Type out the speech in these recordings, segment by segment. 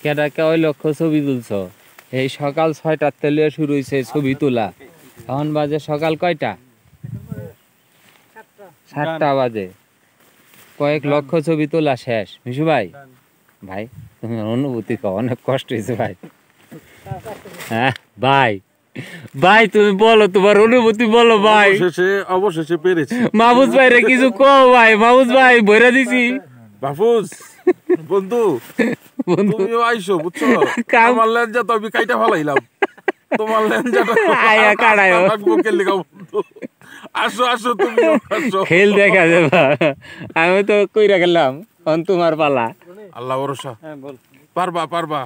কেডা কয় লক্ষ ছবি তুলছ? এই সকাল 6টার তেলে শুরু হয়েছে ছবি তোলা। এখন বাজে সকাল কয়টা? 7টা বাজে। কয়েক লক্ষ ছবি তোলা শেষ। মিশু ভাই, ভাই তুমি অনুভূতি কও, অনেক কষ্ট হয়েছে ভাই। হ্যাঁ ভাই, ভাই তুমি বলো তোমার অনুভূতি বলো ভাই। অবশেষে পেরেছি। মাহফুজ ভাই রে কিছু কও ভাই। মাহফুজ ভাই বইরা দিছি। মাহফুজ বন্ধু, তুমিও আইসো বুঝছো, আমার লেঞ্জা তো আমি কাইটা ফেলাইলাম, তোমার লেঞ্জাটা আয়া কাড়ায়ও বুকের লিগা বন্ধু। আসো আসো, তুমিও আসো। খেল দেখা যাবে। আমি তো কইরা গেলাম, এখন তোমার পালা। আল্লাহ ভরসা। পারবা পারবা।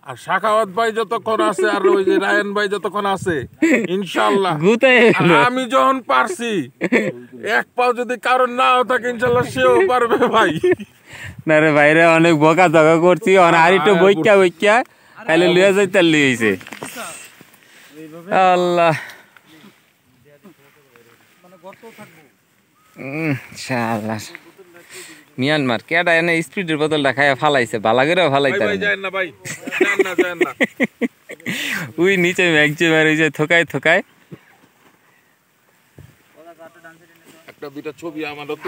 আর সাখাওয়াত ভাই যতক্ষণ আছে, আর ওই যে রায়ন ভাই যতক্ষণ আছে, ইনশাআল্লাহ। আর আমি যখন পারছি, এক পাও যদি কারণ নাও থাকে, ইনশাআল্লাহ সেও পারবে ভাই। না রে ভাইরে, অনেক বকা ধকা করছি, আর একটু বইকা বইকা তাহলে লইয়া যাইতে লইছে। আল্লাহ ইনশাআল্লাহ। মিয়ানমার কেডা এনে স্পিডের বোতলটা খাইয়া ফালাইছে, বালা করে ফালাইতে ওই নিচে ম্যাগজে মারিছে থোকায় থোকায়।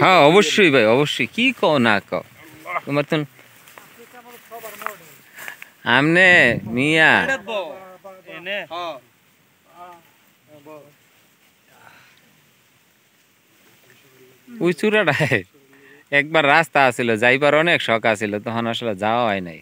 হ্যাঁ অবশ্যই ভাই, অবশ্যই। কি কও না কও, তোমার তো আমনে মিয়া ওই চূড়াটায় একবার রাস্তা আছিল, যাইবার অনেক শখ আছিল, তখন আসলে যাওয়া হয় নাই।